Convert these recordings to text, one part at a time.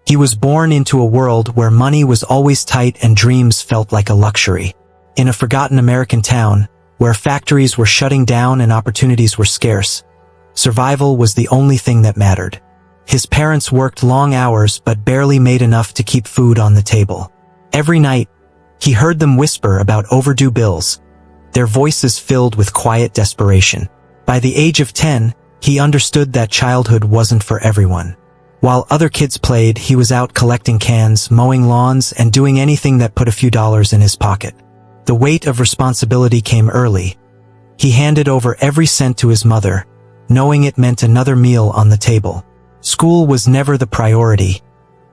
He was born into a world where money was always tight and dreams felt like a luxury. In a forgotten American town, where factories were shutting down and opportunities were scarce, survival was the only thing that mattered. His parents worked long hours but barely made enough to keep food on the table. Every night, he heard them whisper about overdue bills, their voices filled with quiet desperation. By the age of 10, he understood that childhood wasn't for everyone. While other kids played, he was out collecting cans, mowing lawns, and doing anything that put a few dollars in his pocket. The weight of responsibility came early. He handed over every cent to his mother, knowing it meant another meal on the table. School was never the priority.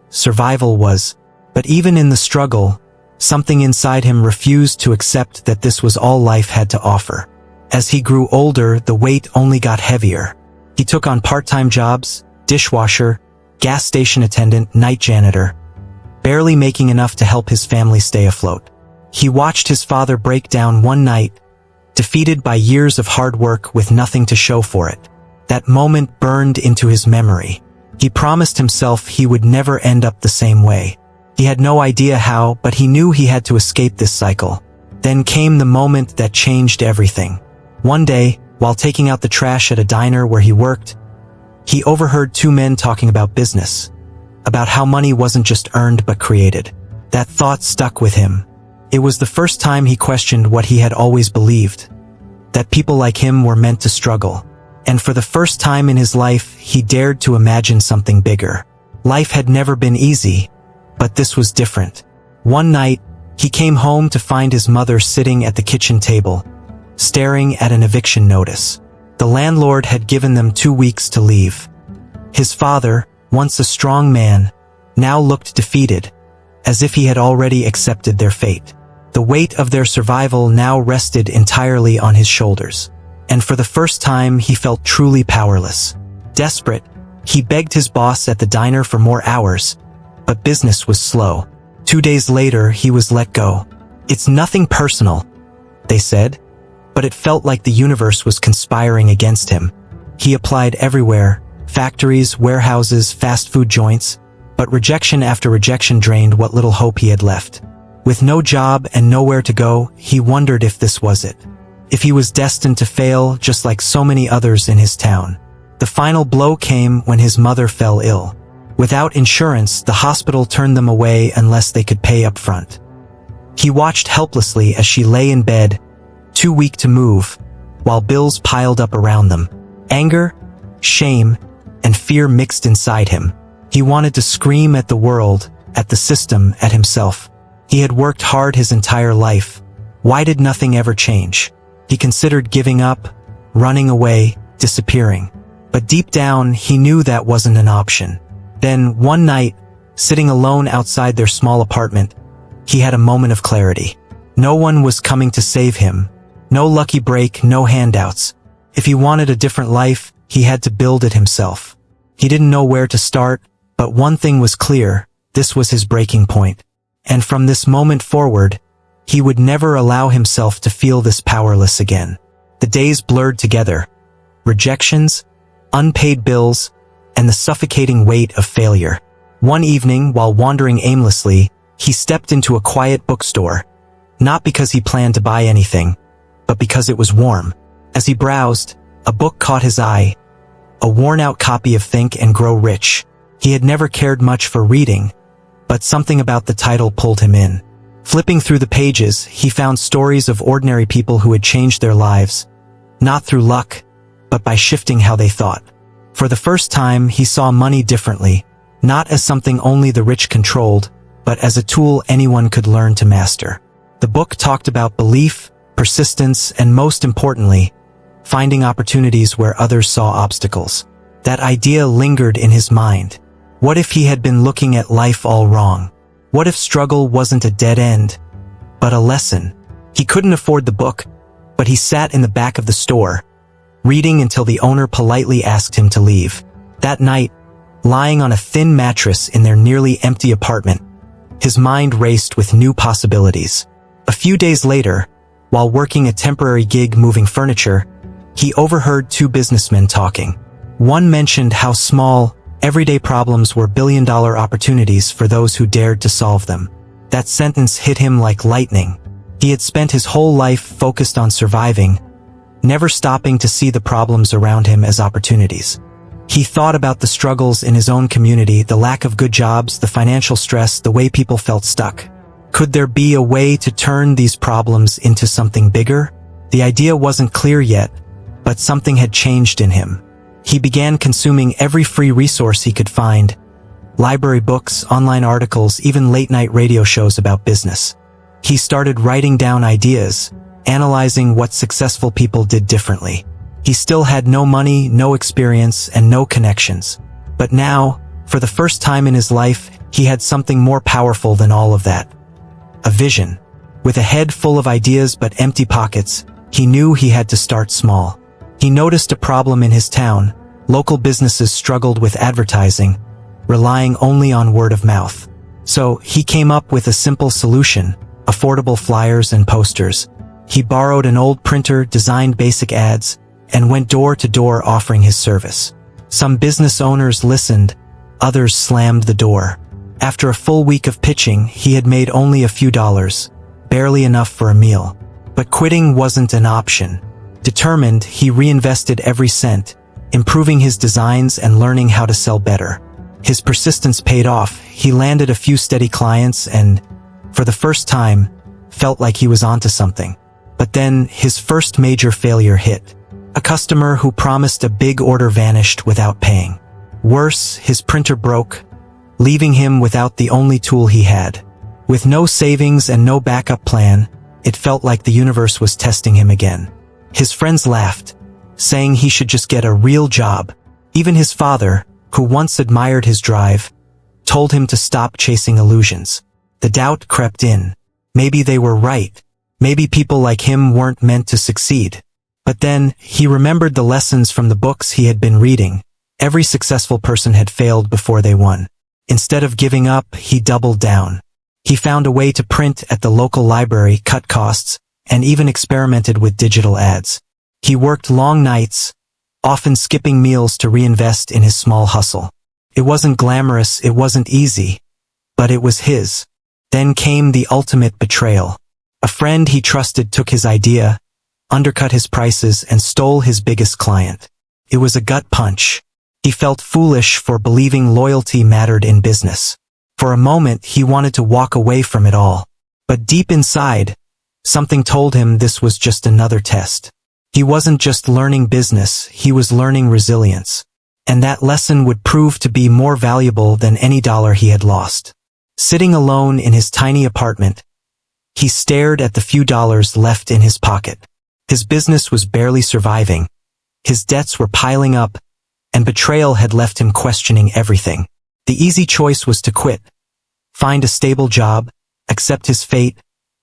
Survival was. But even in the struggle, something inside him refused to accept that this was all life had to offer. As he grew older, the weight only got heavier. He took on part-time jobs, dishwasher, gas station attendant, night janitor, barely making enough to help his family stay afloat. He watched his father break down one night, defeated by years of hard work with nothing to show for it. That moment burned into his memory. He promised himself he would never end up the same way. He had no idea how, but he knew he had to escape this cycle. Then came the moment that changed everything. One day, while taking out the trash at a diner where he worked, he overheard two men talking about business, about how money wasn't just earned but created. That thought stuck with him. It was the first time he questioned what he had always believed, that people like him were meant to struggle. And for the first time in his life, he dared to imagine something bigger. Life had never been easy, but this was different. One night, he came home to find his mother sitting at the kitchen table, staring at an eviction notice. The landlord had given them 2 weeks to leave. His father, once a strong man, now looked defeated, as if he had already accepted their fate. The weight of their survival now rested entirely on his shoulders. And for the first time, he felt truly powerless. Desperate, he begged his boss at the diner for more hours, but business was slow. 2 days later, he was let go. "It's nothing personal," they said, but it felt like the universe was conspiring against him. He applied everywhere, factories, warehouses, fast food joints, but rejection after rejection drained what little hope he had left. With no job and nowhere to go, he wondered if this was it. If he was destined to fail, just like so many others in his town. The final blow came when his mother fell ill. Without insurance, the hospital turned them away unless they could pay up front. He watched helplessly as she lay in bed, too weak to move, while bills piled up around them. Anger, shame, and fear mixed inside him. He wanted to scream at the world, at the system, at himself. He had worked hard his entire life. Why did nothing ever change? He considered giving up, running away, disappearing. But deep down, he knew that wasn't an option. Then, one night, sitting alone outside their small apartment, he had a moment of clarity. No one was coming to save him. No lucky break, no handouts. If he wanted a different life, he had to build it himself. He didn't know where to start, but one thing was clear: this was his breaking point. And from this moment forward, he would never allow himself to feel this powerless again. The days blurred together. Rejections, unpaid bills, and the suffocating weight of failure. One evening, while wandering aimlessly, he stepped into a quiet bookstore, not because he planned to buy anything, but because it was warm. As he browsed, a book caught his eye, a worn-out copy of Think and Grow Rich. He had never cared much for reading, but something about the title pulled him in. Flipping through the pages, he found stories of ordinary people who had changed their lives, not through luck, but by shifting how they thought. For the first time, he saw money differently, not as something only the rich controlled, but as a tool anyone could learn to master. The book talked about belief, persistence, and most importantly, finding opportunities where others saw obstacles. That idea lingered in his mind. What if he had been looking at life all wrong? What if struggle wasn't a dead end, but a lesson? He couldn't afford the book, but he sat in the back of the store, reading until the owner politely asked him to leave. That night, lying on a thin mattress in their nearly empty apartment, his mind raced with new possibilities. A few days later, while working a temporary gig moving furniture, he overheard two businessmen talking. One mentioned how small Everyday problems were billion-dollar opportunities for those who dared to solve them. That sentence hit him like lightning. He had spent his whole life focused on surviving, never stopping to see the problems around him as opportunities. He thought about the struggles in his own community, the lack of good jobs, the financial stress, the way people felt stuck. Could there be a way to turn these problems into something bigger? The idea wasn't clear yet, but something had changed in him. He began consuming every free resource he could find: library books, online articles, even late-night radio shows about business. He started writing down ideas, analyzing what successful people did differently. He still had no money, no experience, and no connections. But now, for the first time in his life, he had something more powerful than all of that. A vision. With a head full of ideas but empty pockets, he knew he had to start small. He noticed a problem in his town. Local businesses struggled with advertising, relying only on word of mouth. So, he came up with a simple solution: affordable flyers and posters. He borrowed an old printer, designed basic ads, and went door to door offering his service. Some business owners listened, others slammed the door. After a full week of pitching, he had made only a few dollars, barely enough for a meal. But quitting wasn't an option. Determined, he reinvested every cent, improving his designs and learning how to sell better. His persistence paid off. He landed a few steady clients and, for the first time, felt like he was onto something. But then, his first major failure hit. A customer who promised a big order vanished without paying. Worse, his printer broke, leaving him without the only tool he had. With no savings and no backup plan, it felt like the universe was testing him again. His friends laughed, saying he should just get a real job. Even his father, who once admired his drive, told him to stop chasing illusions. The doubt crept in. Maybe they were right. Maybe people like him weren't meant to succeed. But then, he remembered the lessons from the books he had been reading. Every successful person had failed before they won. Instead of giving up, he doubled down. He found a way to print at the local library, cut costs, and even experimented with digital ads. He worked long nights, often skipping meals to reinvest in his small hustle. It wasn't glamorous, it wasn't easy, but it was his. Then came the ultimate betrayal. A friend he trusted took his idea, undercut his prices, and stole his biggest client. It was a gut punch. He felt foolish for believing loyalty mattered in business. For a moment, he wanted to walk away from it all. But deep inside, something told him this was just another test. He wasn't just learning business, he was learning resilience. And that lesson would prove to be more valuable than any dollar he had lost. Sitting alone in his tiny apartment, he stared at the few dollars left in his pocket. His business was barely surviving. His debts were piling up, and betrayal had left him questioning everything. The easy choice was to quit, find a stable job, accept his fate,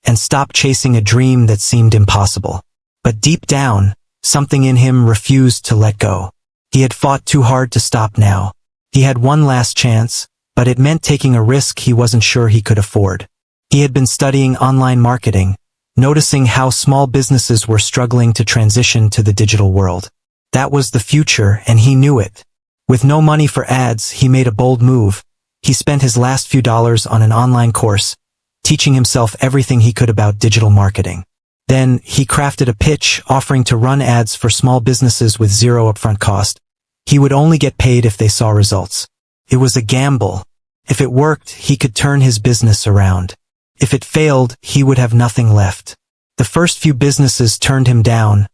and stop chasing a dream that seemed impossible. But deep down, something in him refused to let go. He had fought too hard to stop now. He had one last chance, but it meant taking a risk he wasn't sure he could afford. He had been studying online marketing, noticing how small businesses were struggling to transition to the digital world. That was the future, and he knew it. With no money for ads, he made a bold move. He spent his last few dollars on an online course, teaching himself everything he could about digital marketing. Then, he crafted a pitch offering to run ads for small businesses with zero upfront cost. He would only get paid if they saw results. It was a gamble. If it worked, he could turn his business around. If it failed, he would have nothing left. The first few businesses turned him down,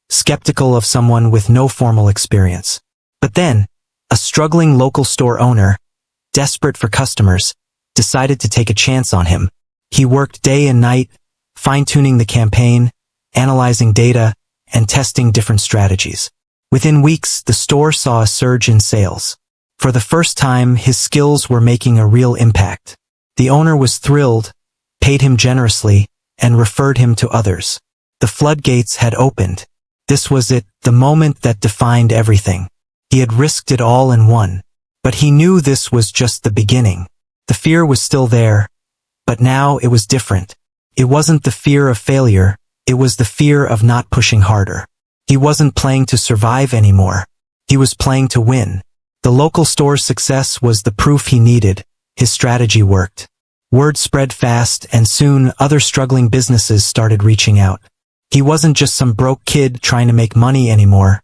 skeptical of someone with no formal experience. But then, a struggling local store owner, desperate for customers, decided to take a chance on him. He worked day and night, fine-tuning the campaign, analyzing data, and testing different strategies. Within weeks, the store saw a surge in sales. For the first time, his skills were making a real impact. The owner was thrilled, paid him generously, and referred him to others. The floodgates had opened. This was it, the moment that defined everything. He had risked it all and won. But he knew this was just the beginning. The fear was still there, but now it was different. It wasn't the fear of failure, it was the fear of not pushing harder. He wasn't playing to survive anymore. He was playing to win. The local store's success was the proof he needed. His strategy worked. Word spread fast, and soon other struggling businesses started reaching out. He wasn't just some broke kid trying to make money anymore.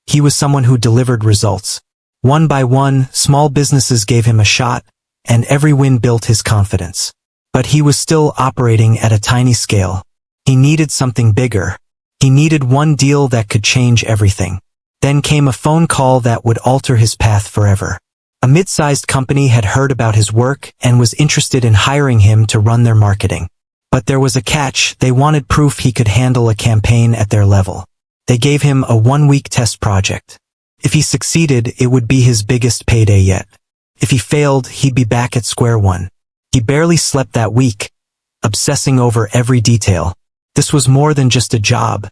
He was someone who delivered results. One by one, small businesses gave him a shot, and every win built his confidence. But he was still operating at a tiny scale. He needed something bigger. He needed one deal that could change everything. Then came a phone call that would alter his path forever. A mid-sized company had heard about his work and was interested in hiring him to run their marketing. But there was a catch. They wanted proof he could handle a campaign at their level. They gave him a 1-week test project. If he succeeded, it would be his biggest payday yet. If he failed, he'd be back at square one. He barely slept that week, obsessing over every detail. This was more than just a job.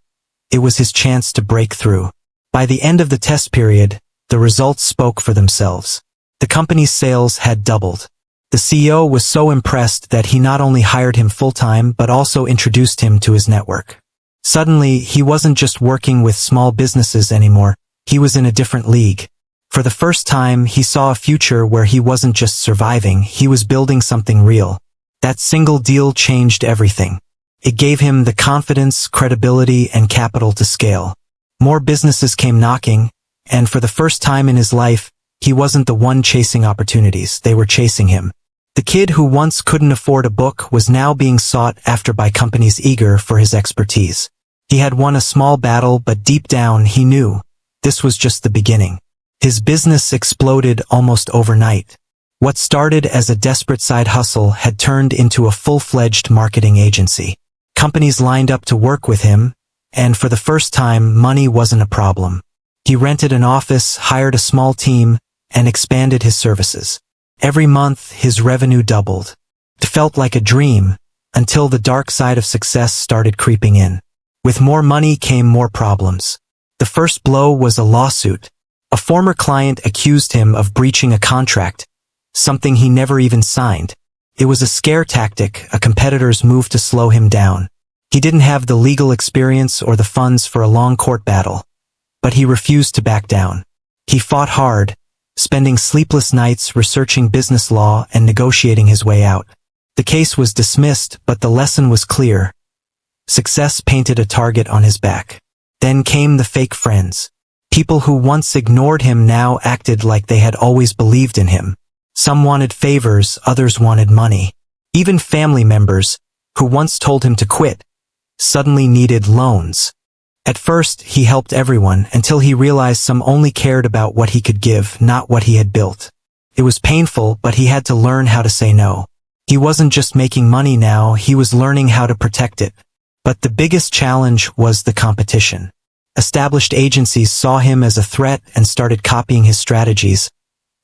It was his chance to break through. By the end of the test period, the results spoke for themselves. The company's sales had doubled. The CEO was so impressed that he not only hired him full-time but also introduced him to his network. Suddenly, he wasn't just working with small businesses anymore. He was in a different league. For the first time, he saw a future where he wasn't just surviving, he was building something real. That single deal changed everything. It gave him the confidence, credibility, and capital to scale. More businesses came knocking, and for the first time in his life, he wasn't the one chasing opportunities, they were chasing him. The kid who once couldn't afford a book was now being sought after by companies eager for his expertise. He had won a small battle, but deep down he knew this was just the beginning. His business exploded almost overnight. What started as a desperate side hustle had turned into a full-fledged marketing agency. Companies lined up to work with him, and for the first time, money wasn't a problem. He rented an office, hired a small team, and expanded his services. Every month, his revenue doubled. It felt like a dream, until the dark side of success started creeping in. With more money came more problems. The first blow was a lawsuit. A former client accused him of breaching a contract, something he never even signed. It was a scare tactic, a competitor's move to slow him down. He didn't have the legal experience or the funds for a long court battle, but he refused to back down. He fought hard, spending sleepless nights researching business law and negotiating his way out. The case was dismissed, but the lesson was clear. Success painted a target on his back. Then came the fake friends. People who once ignored him now acted like they had always believed in him. Some wanted favors, others wanted money. Even family members, who once told him to quit, suddenly needed loans. At first, he helped everyone until he realized some only cared about what he could give, not what he had built. It was painful, but he had to learn how to say no. He wasn't just making money now, he was learning how to protect it. But the biggest challenge was the competition. Established agencies saw him as a threat and started copying his strategies,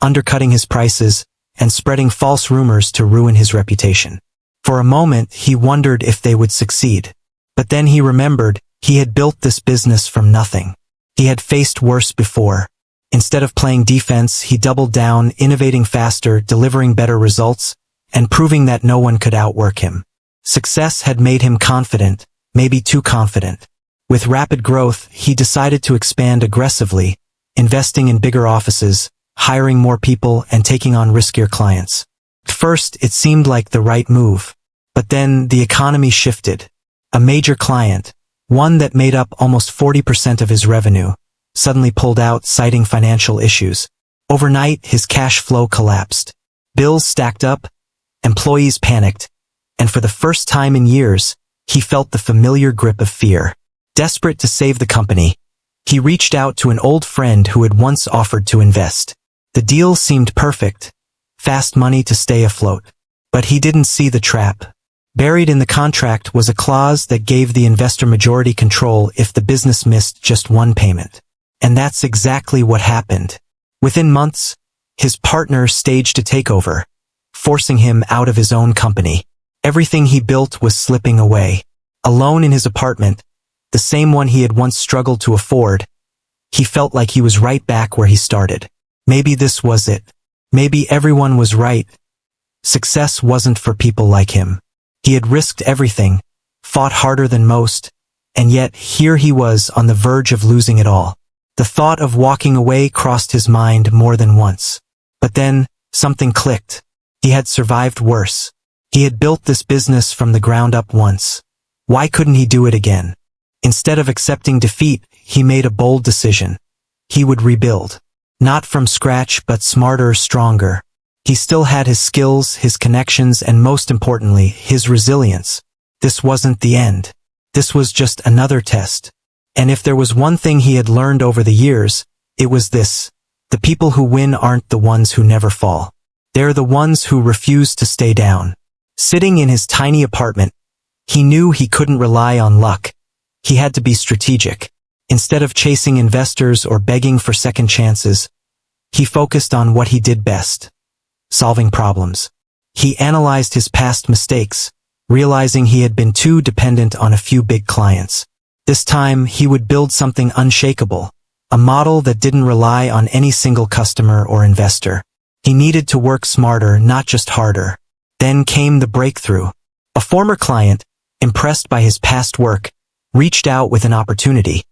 undercutting his prices, and spreading false rumors to ruin his reputation. For a moment, he wondered if they would succeed. But then he remembered, he had built this business from nothing. He had faced worse before. Instead of playing defense, he doubled down, innovating faster, delivering better results, and proving that no one could outwork him. Success had made him confident, maybe too confident. With rapid growth, he decided to expand aggressively, investing in bigger offices, hiring more people, and taking on riskier clients. At first, it seemed like the right move. But then the economy shifted. A major client, one that made up almost 40% of his revenue, suddenly pulled out, citing financial issues. Overnight, his cash flow collapsed. Bills stacked up, employees panicked, and for the first time in years, he felt the familiar grip of fear. Desperate to save the company, he reached out to an old friend who had once offered to invest. The deal seemed perfect, fast money to stay afloat. But he didn't see the trap. Buried in the contract was a clause that gave the investor majority control if the business missed just one payment. And that's exactly what happened. Within months, his partner staged a takeover, forcing him out of his own company. Everything he built was slipping away. Alone in his apartment, the same one he had once struggled to afford, he felt like he was right back where he started. Maybe this was it. Maybe everyone was right. Success wasn't for people like him. He had risked everything, fought harder than most, and yet here he was on the verge of losing it all. The thought of walking away crossed his mind more than once. But then, something clicked. He had survived worse. He had built this business from the ground up once. Why couldn't he do it again? Instead of accepting defeat, he made a bold decision. He would rebuild. Not from scratch, but smarter, stronger. He still had his skills, his connections, and most importantly, his resilience. This wasn't the end. This was just another test. And if there was one thing he had learned over the years, it was this. The people who win aren't the ones who never fall. They're the ones who refuse to stay down. Sitting in his tiny apartment, he knew he couldn't rely on luck. He had to be strategic. Instead of chasing investors or begging for second chances, he focused on what he did best. Solving problems. He analyzed his past mistakes, realizing he had been too dependent on a few big clients. This time, he would build something unshakable, a model that didn't rely on any single customer or investor. He needed to work smarter, not just harder. Then came the breakthrough. A former client, impressed by his past work, reached out with an opportunity.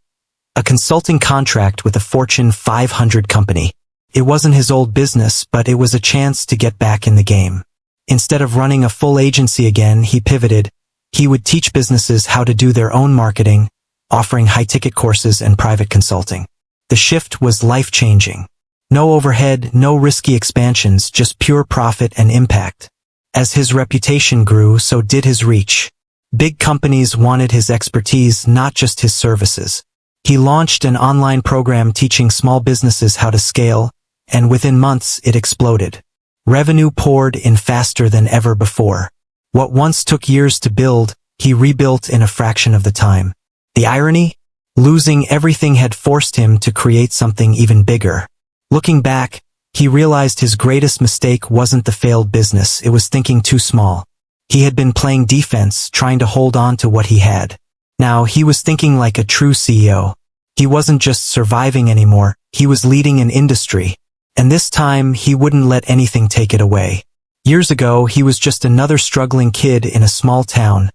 A consulting contract with a Fortune 500 company. It wasn't his old business, but it was a chance to get back in the game. Instead of running a full agency again, he pivoted. He would teach businesses how to do their own marketing, offering high-ticket courses and private consulting. The shift was life-changing. No overhead, no risky expansions, just pure profit and impact. As his reputation grew, so did his reach. Big companies wanted his expertise, not just his services. He launched an online program teaching small businesses how to scale, and within months it exploded. Revenue poured in faster than ever before. What once took years to build, he rebuilt in a fraction of the time. The irony? Losing everything had forced him to create something even bigger. Looking back, he realized his greatest mistake wasn't the failed business, it was thinking too small. He had been playing defense, trying to hold on to what he had. Now he was thinking like a true CEO. He wasn't just surviving anymore, he was leading an industry. And this time, he wouldn't let anything take it away. Years ago, he was just another struggling kid in a small town,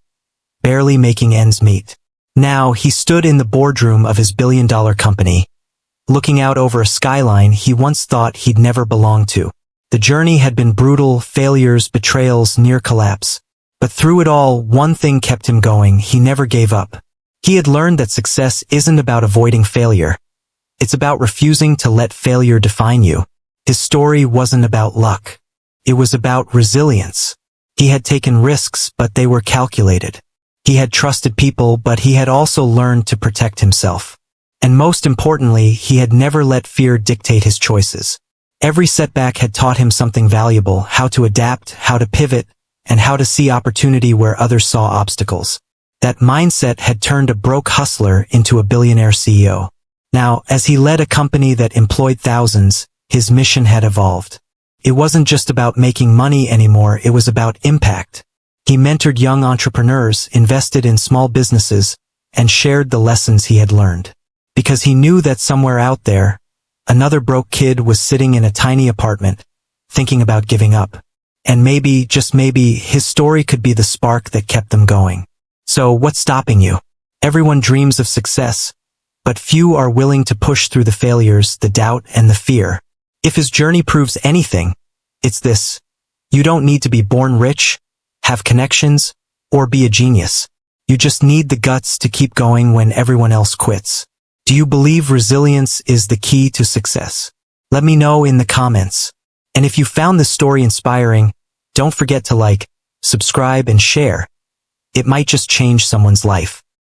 barely making ends meet. Now, he stood in the boardroom of his billion-dollar company, looking out over a skyline he once thought he'd never belong to. The journey had been brutal, failures, betrayals, near collapse. But through it all, one thing kept him going, he never gave up. He had learned that success isn't about avoiding failure. It's about refusing to let failure define you. His story wasn't about luck. It was about resilience. He had taken risks, but they were calculated. He had trusted people, but he had also learned to protect himself. And most importantly, he had never let fear dictate his choices. Every setback had taught him something valuable, how to adapt, how to pivot, and how to see opportunity where others saw obstacles. That mindset had turned a broke hustler into a billionaire CEO. Now, as he led a company that employed thousands, his mission had evolved. It wasn't just about making money anymore, it was about impact. He mentored young entrepreneurs, invested in small businesses, and shared the lessons he had learned. Because he knew that somewhere out there, another broke kid was sitting in a tiny apartment, thinking about giving up. And maybe, just maybe, his story could be the spark that kept them going. So, what's stopping you? Everyone dreams of success, but few are willing to push through the failures, the doubt, and the fear. If his journey proves anything, it's this. You don't need to be born rich, have connections, or be a genius. You just need the guts to keep going when everyone else quits. Do you believe resilience is the key to success? Let me know in the comments. And if you found this story inspiring, don't forget to like, subscribe, and share. It might just change someone's life.